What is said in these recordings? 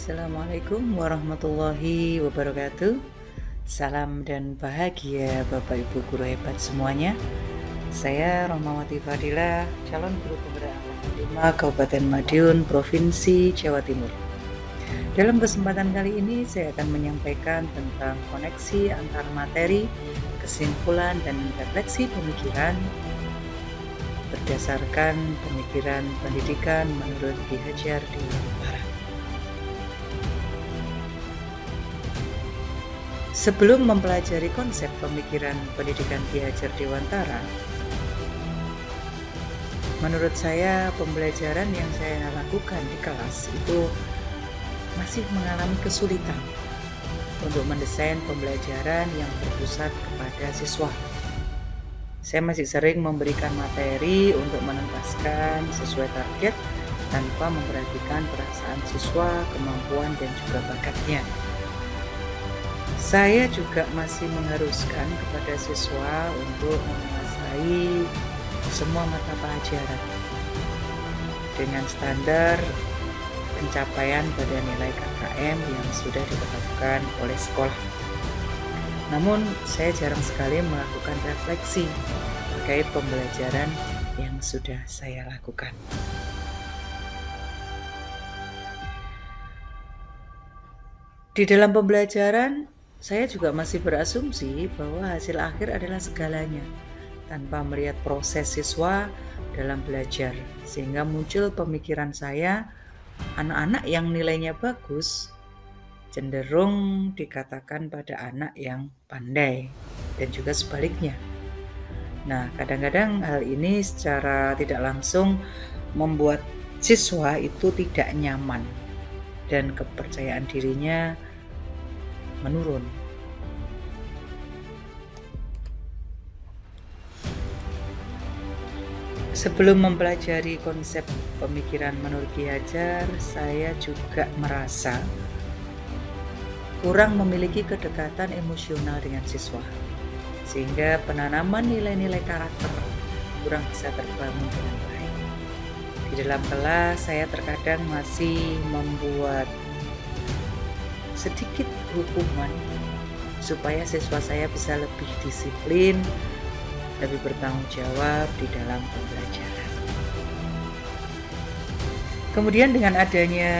Assalamualaikum warahmatullahi wabarakatuh. Salam dan bahagia Bapak Ibu guru hebat semuanya. Saya Rohmawati Fadilah, calon guru penggerak angkatan 5 Kabupaten Madiun, Provinsi Jawa Timur. Dalam kesempatan kali ini saya akan menyampaikan tentang koneksi antar materi, kesimpulan dan refleksi pemikiran berdasarkan pemikiran pendidikan menurut Ki Hajar Dewantara. Sebelum mempelajari konsep pemikiran pendidikan Ki Hajar Dewantara, menurut saya pembelajaran yang saya lakukan di kelas itu masih mengalami kesulitan untuk mendesain pembelajaran yang berpusat kepada siswa. Saya masih sering memberikan materi untuk menuntaskan sesuai target tanpa memperhatikan perasaan siswa, kemampuan dan juga bakatnya. Saya juga masih mengharuskan kepada siswa untuk menguasai semua mata pelajaran dengan standar pencapaian pada nilai KKM yang sudah ditetapkan oleh sekolah. Namun, saya jarang sekali melakukan refleksi terkait pembelajaran yang sudah saya lakukan. Di dalam pembelajaran, saya juga masih berasumsi bahwa hasil akhir adalah segalanya, tanpa melihat proses siswa dalam belajar, sehingga muncul pemikiran saya, anak-anak yang nilainya bagus cenderung dikatakan pada anak yang pandai, dan juga sebaliknya. Nah, kadang-kadang hal ini secara tidak langsung membuat siswa itu tidak nyaman dan kepercayaan dirinya menurun. Sebelum mempelajari konsep pemikiran menurut Ki Hajar, saya juga merasa kurang memiliki kedekatan emosional dengan siswa, sehingga penanaman nilai-nilai karakter kurang bisa terbangun dengan baik. Di dalam kelas, saya terkadang masih membuat sedikit hukuman supaya siswa saya bisa lebih disiplin, lebih bertanggung jawab di dalam pembelajaran. Kemudian dengan adanya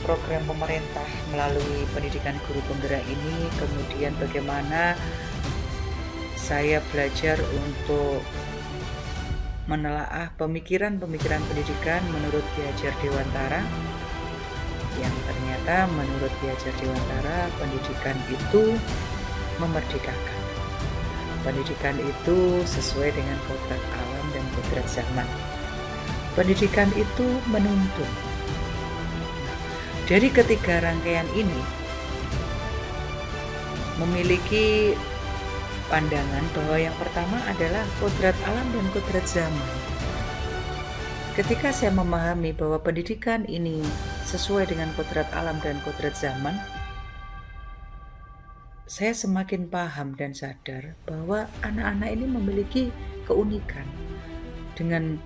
program pemerintah melalui pendidikan guru penggerak ini, kemudian bagaimana saya belajar untuk menelaah pemikiran-pemikiran pendidikan menurut Ki Hajar Dewantara, yang ternyata menurut Ki Hajar Dewantara pendidikan itu memerdekakan. Pendidikan itu sesuai dengan kodrat alam dan kodrat zaman. Pendidikan itu menuntun. Dari ketiga rangkaian ini memiliki pandangan bahwa yang pertama adalah kodrat alam dan kodrat zaman. Ketika saya memahami bahwa pendidikan ini sesuai dengan kodrat alam dan kodrat zaman, saya semakin paham dan sadar bahwa anak-anak ini memiliki keunikan dengan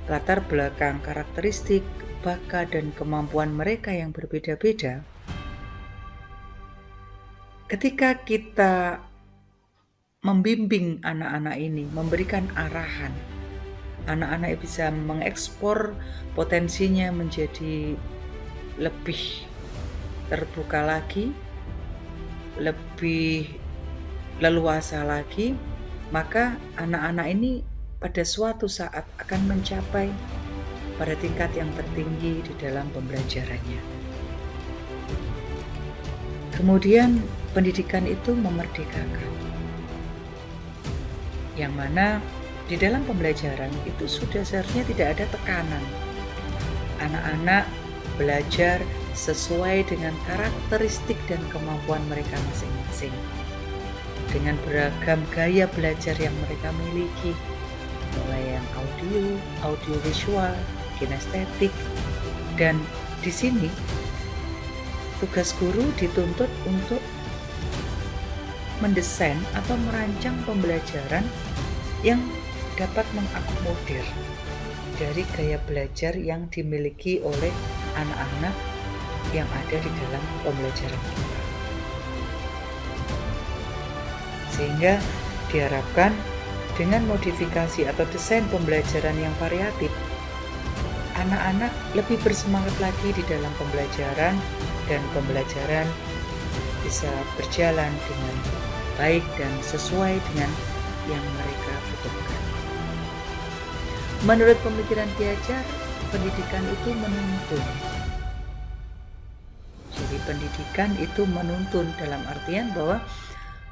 latar belakang karakteristik, bakat, dan kemampuan mereka yang berbeda-beda. Ketika kita membimbing anak-anak ini, memberikan arahan, anak-anak bisa mengekspor potensinya menjadi lebih terbuka lagi, lebih leluasa lagi, maka anak-anak ini pada suatu saat akan mencapai pada tingkat yang tertinggi di dalam pembelajarannya. Kemudian pendidikan itu memerdekakan, yang mana di dalam pembelajaran itu sudah seharusnya tidak ada tekanan. Anak-anak belajar sesuai dengan karakteristik dan kemampuan mereka masing-masing, dengan beragam gaya belajar yang mereka miliki, mulai yang audio visual, kinestetik, dan di sini tugas guru dituntut untuk mendesain atau merancang pembelajaran yang dapat mengakomodir dari gaya belajar yang dimiliki oleh anak-anak yang ada di dalam pembelajaran kita. Sehingga diharapkan dengan modifikasi atau desain pembelajaran yang variatif, anak-anak lebih bersemangat lagi di dalam pembelajaran dan pembelajaran bisa berjalan dengan baik dan sesuai dengan yang mereka butuhkan. Menurut pemikiran Ki Hajar, pendidikan itu menuntun. Jadi pendidikan itu menuntun dalam artian bahwa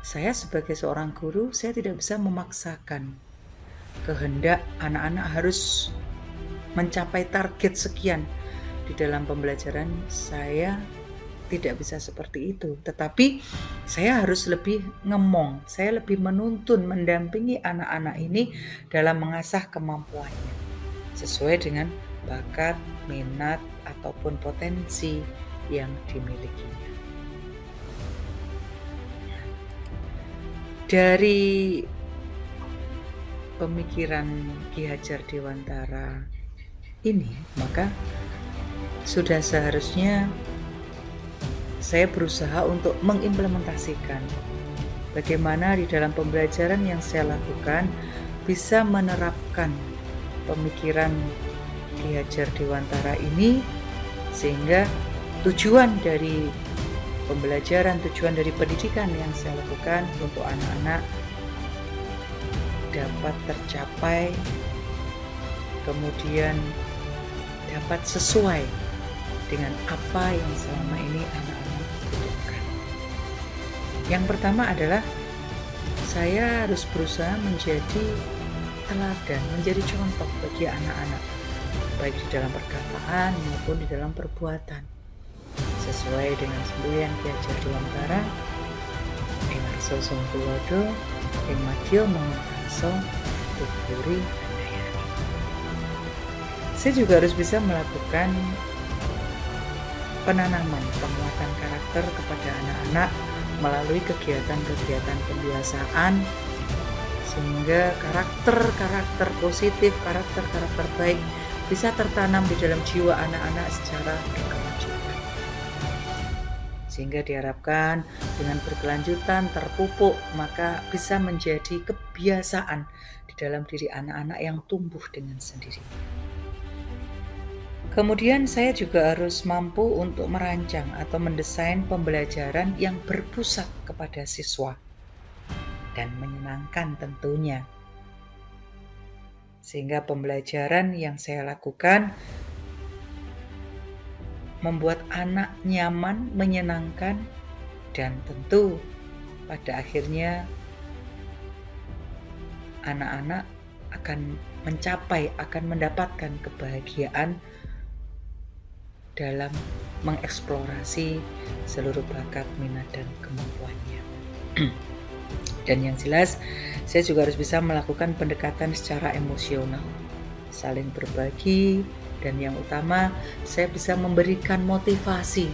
saya sebagai seorang guru, saya tidak bisa memaksakan kehendak anak-anak harus mencapai target sekian di dalam pembelajaran. Saya tidak bisa seperti itu, tetapi saya harus lebih ngemong, saya lebih menuntun, mendampingi anak-anak ini dalam mengasah kemampuannya sesuai dengan bakat, minat, ataupun potensi yang dimilikinya. Dari pemikiran Ki Hajar Dewantara ini, maka sudah seharusnya saya berusaha untuk mengimplementasikan bagaimana di dalam pembelajaran yang saya lakukan bisa menerapkan pemikiran Ki Hajar Dewantara ini, sehingga tujuan dari pembelajaran, tujuan dari pendidikan yang saya lakukan untuk anak-anak dapat tercapai, kemudian dapat sesuai dengan apa yang selama ini anak-anak butuhkan. Yang pertama adalah saya harus berusaha menjadi teladan, menjadi contoh bagi anak-anak, baik di dalam perkataan maupun di dalam perbuatan, sesuai dengan semboyan Ki Hajar Dewantara, ing arsa sangtulodo, ing madya manguntaso, tuburi handayani. Saya juga harus bisa melakukan penanaman, penguatan karakter kepada anak-anak melalui kegiatan-kegiatan pembiasaan, sehingga karakter-karakter positif, karakter-karakter baik bisa tertanam di dalam jiwa anak-anak secara berkelanjutan. Sehingga diharapkan dengan berkelanjutan terpupuk, maka bisa menjadi kebiasaan di dalam diri anak-anak yang tumbuh dengan sendirinya. Kemudian saya juga harus mampu untuk merancang atau mendesain pembelajaran yang berpusat kepada siswa dan menyenangkan tentunya. Sehingga pembelajaran yang saya lakukan membuat anak nyaman, menyenangkan, dan tentu pada akhirnya anak-anak akan mendapatkan kebahagiaan dalam mengeksplorasi seluruh bakat, minat, dan kemampuannya. Dan yang jelas, saya juga harus bisa melakukan pendekatan secara emosional, saling berbagi, dan yang utama, saya bisa memberikan motivasi,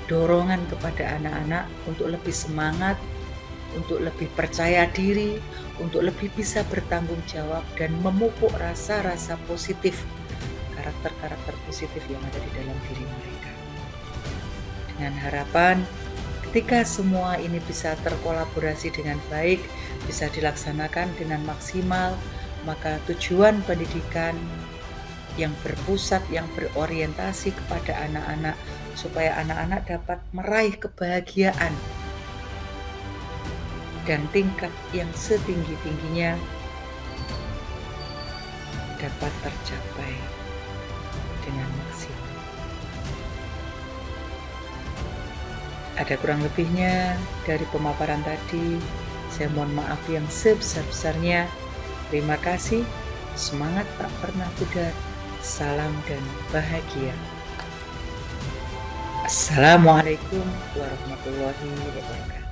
dorongan kepada anak-anak untuk lebih semangat, untuk lebih percaya diri, untuk lebih bisa bertanggung jawab, dan memupuk rasa-rasa positif, karakter-karakter positif yang ada di dalam diri mereka. Dengan harapan ketika semua ini bisa terkolaborasi dengan baik, bisa dilaksanakan dengan maksimal, maka tujuan pendidikan yang berpusat, yang berorientasi kepada anak-anak, supaya anak-anak dapat meraih kebahagiaan dan tingkat yang setinggi-tingginya dapat tercapai dengan maksimal. Ada kurang lebihnya dari pemaparan tadi, saya mohon maaf yang sebesar-besarnya. Terima kasih, semangat tak pernah pudar, salam dan bahagia. Assalamualaikum warahmatullahi wabarakatuh.